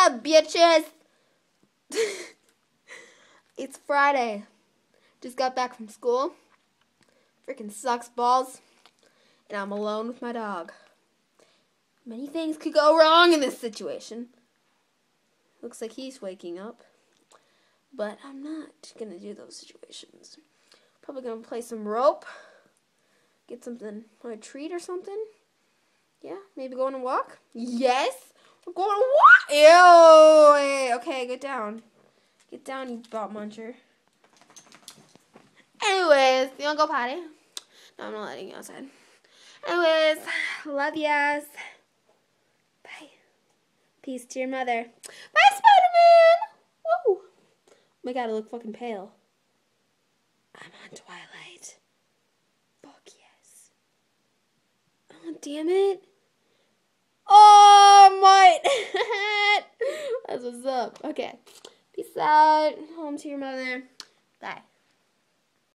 up, bitches? It's Friday. Just got back from school. Freaking sucks balls. And I'm alone with my dog. Many things could go wrong in this situation. Looks like he's waking up. But I'm not going to do those situations. Probably going to play some rope. Get something on a treat or something. Yeah, maybe go on a walk. Yes, we're going on a walk. Ew. Hey, okay, get down. Get down, you bot muncher. Anyways, you want to go potty? No, I'm not letting you outside. Anyways, love yas. Bye. Peace to your mother. Bye, Spider-Man. Woo. Oh my God, I look fucking pale. I'm on Twilight. Fuck yes. Oh, damn it. Oh, my. That's what's up. Okay. Peace out. Home to your mother. Bye.